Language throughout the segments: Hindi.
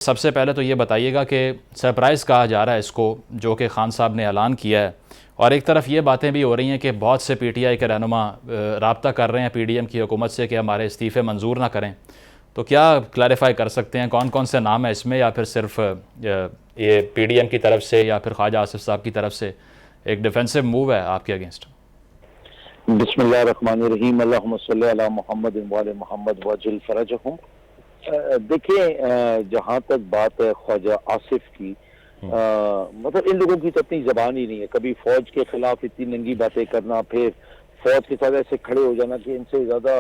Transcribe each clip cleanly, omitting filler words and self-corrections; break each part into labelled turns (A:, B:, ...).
A: सबसे पहले तो ये बताइएगा कि सरप्राइज़ कहा जा रहा है इसको, जो कि खान साहब ने ऐलान किया है, और एक तरफ ये बातें भी हो रही हैं कि बहुत से पीटीआई के रहनुमा राब्ता कर रहे हैं पीडीएम की हुकूमत से कि हमारे इस्तीफ़े मंजूर ना करें। तो क्या क्लैरिफाई कर सकते हैं कौन कौन से नाम है इसमें, या फिर सिर्फ ये पीडीएम की तरफ से या फिर ख्वाजा आसिफ साहब की तरफ से एक डिफेंसिव मूव है आपके अगेंस्ट?
B: बिस्मिल्लाहिर्रहमानिर्रहीम, अल्लाहुम्मा सल्ली अला मुहम्मद व आले मुहम्मद वजिल फरजहुम। देखिए, जहाँ तक बात है ख्वाजा आसिफ की, मतलब इन लोगों की तो अपनी जबान ही नहीं है। कभी फौज के खिलाफ इतनी नंगी बातें करना, फिर फौज के साथ ऐसे खड़े हो जाना कि इनसे ज्यादा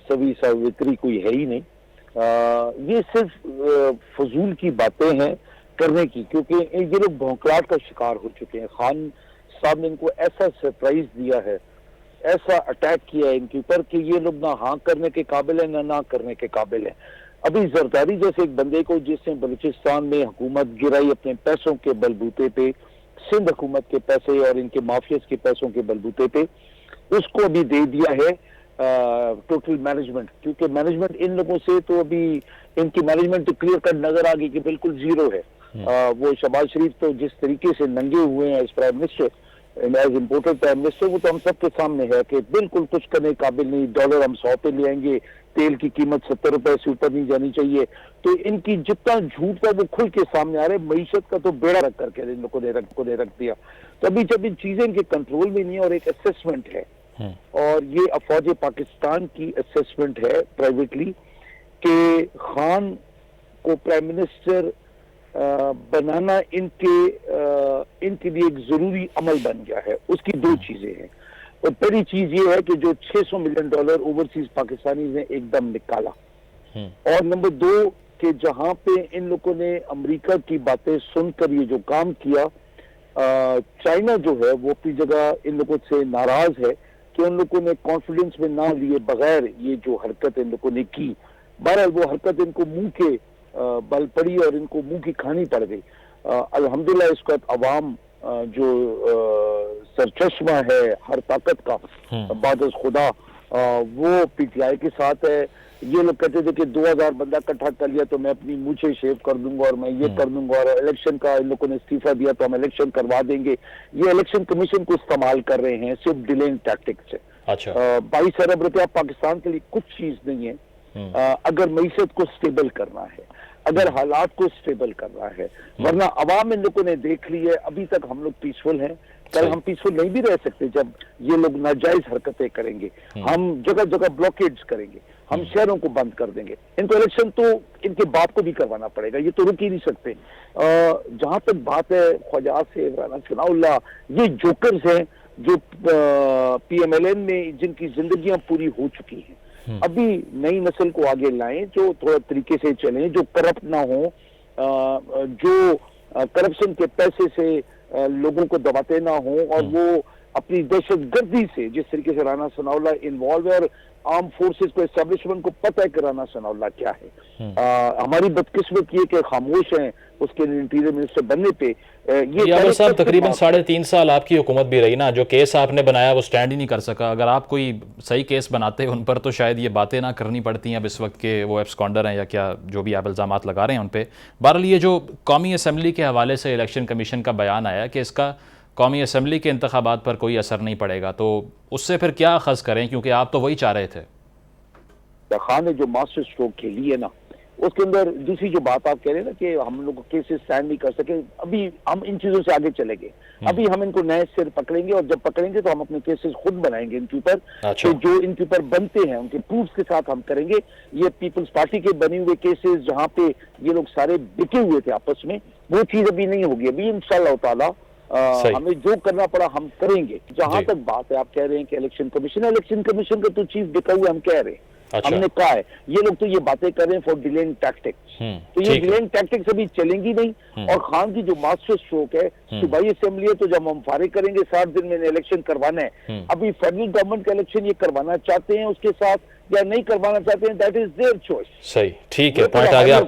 B: सभी सावित्री कोई है ही नहीं। ये सिर्फ फजूल की बातें हैं करने की, क्योंकि ये लोग भौंकलाहट का शिकार हो चुके हैं। खान साहब ने इनको ऐसा सरप्राइज दिया है, ऐसा अटैक किया है इनके ऊपर कि ये लोग ना हाँ करने के काबिल है ना करने के काबिल है। अभी जरदारी जैसे एक बंदे को, जिसने बलूचिस्तान में हुकूमत गिराई अपने पैसों के बलबूते पे, सिंध हुकूमत के पैसे और इनके माफियाज के पैसों के बलबूते पे, उसको अभी दे दिया है टोटल मैनेजमेंट। क्योंकि मैनेजमेंट इन लोगों से तो अभी इनकी मैनेजमेंट तो क्लियर कट नजर आ गई कि बिल्कुल जीरो है। वो शहबाज शरीफ तो जिस तरीके से नंगे हुए हैं as prime minister, as imported prime minister, वो तो हम सबके सामने है कि बिल्कुल कुछ करने के काबिल नहीं। डॉलर हम 100 पे ले आएंगे, तेल की कीमत 70 रुपए से ऊपर नहीं जानी चाहिए। तो इनकी जितना झूठ था वो खुल के सामने आ रहे। मईशत का तो बेड़ा रख करके इन लोगों ने रख दिया। तो अभी जब इन चीजें इनके कंट्रोल में नहीं है, और एक असेसमेंट है, और ये फौज पाकिस्तान की असेसमेंट है प्राइवेटली कि खान को प्राइम मिनिस्टर बनाना इनके लिए एक जरूरी अमल बन गया है। उसकी दो चीजें हैं। और पहली चीज ये है कि जो $600 मिलियन ओवरसीज पाकिस्तानी ने एकदम निकाला, और नंबर दो कि जहां पे इन लोगों ने अमेरिका की बातें सुनकर ये जो काम किया, चाइना जो है वो अपनी जगह इन लोगों से नाराज है कि उन लोगों ने कॉन्फिडेंस में ना लिए बगैर ये जो हरकत इन लोगों ने की। बहरहाल वो हरकत इनको मुंह के बल पड़ी और इनको मुंह की खानी पड़ गई। अल्हम्दुलिल्लाह इसके बाद अवाम जो सरचश्मा है हर ताकत का बाद खुदा, वो पीटीआई के साथ है। ये लोग कहते थे कि 2000 बंदा इकट्ठा कर लिया तो मैं अपनी मूछें शेव कर दूंगा और मैं ये कर दूंगा, और इलेक्शन का इन लोगों ने इस्तीफा दिया तो हम इलेक्शन करवा देंगे। ये इलेक्शन कमीशन को इस्तेमाल कर रहे हैं सिर्फ डिलेइंग टैक्टिक्स से। 22 अरब रुपया पाकिस्तान के लिए कुछ चीज नहीं है अगर मईशत को स्टेबल करना है, अगर हालात को स्टेबल करना है। वरना अवाम इन लोगों ने देख ली है, अभी तक हम लोग पीसफुल हैं, कल हम पीसफुल नहीं भी रह सकते जब ये लोग नाजायज हरकतें करेंगे। हम जगह जगह ब्लॉकेड्स करेंगे, हम शहरों को बंद कर देंगे। इनको इलेक्शन तो इनके बाप को भी करवाना पड़ेगा, ये तो रुक ही नहीं सकते। जहां तक बात है ख्वाजा से राना सनाउल्लाह, ये जोकर्स हैं जो PMLN में जिनकी जिंदगियां पूरी हो चुकी हैं। अभी नई नस्ल को आगे लाएं जो थोड़ा तरीके से चलें, जो करप्ट ना हो, जो करप्शन के पैसे से लोगों को दबाते ना हो, और वो अपनी दहशतगर्दी से जिस तरीके से राना सनाउल्लाह इन्वॉल्व है, और आर्म फोर्सेस को एस्टेब्लिशमेंट को पता है कि राना सनाउल्लाह क्या है। हमारी बदकिस्मत ये कि खामोश हैं उसके इंटीरियर मिनिस्टर बनने पे।
A: ये साहब तकरीबन 3.5 साल आपकी हुकूमत भी रही ना, जो केस आपने बनाया वो स्टैंड ही नहीं कर सका। अगर आप कोई सही केस बनाते उन पर तो शायद ये बातें ना करनी पड़ती हैं अब इस वक्त के वो एब्सकॉन्डर हैं या क्या जो भी आप इल्ज़ामात लगा रहे हैं उन पर। बहरहाल ये जो कौमी असम्बली के हवाले से इलेक्शन कमीशन का बयान आया कि इसका कौमी असम्बली के इंतखाबात पर कोई असर नहीं पड़ेगा, तो उससे फिर क्या अखज़ करें, क्योंकि आप तो वही चाह रहे थे।
B: खान ने जो मास्टर स्ट्रोक खेली है ना, उसके अंदर दूसरी जो बात आप कह रहे हैं ना कि हम लोग केसेस स्टैंड नहीं कर सके, अभी हम इन चीजों से आगे चलेंगे। अभी हम इनको नए सिर पकड़ेंगे, और जब पकड़ेंगे तो हम अपने केसेस खुद बनाएंगे इनके ऊपर। तो जो इनके ऊपर बनते हैं उनके प्रूफ के साथ हम करेंगे। ये पीपल्स पार्टी के बने हुए केसेस जहां पे ये लोग सारे बिके हुए थे आपस में, वो चीज अभी नहीं होगी। अभी इंशाअल्लाह ताला हमें जो करना पड़ा हम करेंगे। जहां तक बात है, आप कह रहे हैं कि इलेक्शन कमीशन का तो चीफ बिका हुआ हम कह रहे हैं। हमने कहा है ये लोग तो ये बातें कर रहे हैं फॉर डिलेइंग टैक्टिक्स। तो ये डिलेइंग टैक्टिक्स अभी चलेंगी नहीं। और खान की जो मास्टर स्ट्रोक है, सूबाई असेंबली है, तो जब हम फारिग करेंगे 60 दिन में इलेक्शन करवाना है। अभी फेडरल गवर्नमेंट का इलेक्शन ये करवाना चाहते हैं उसके साथ या नहीं करवाना चाहते हैं, दैट इज देयर चॉइस।
A: सही, ठीक है, पॉइंट आ गया आपका।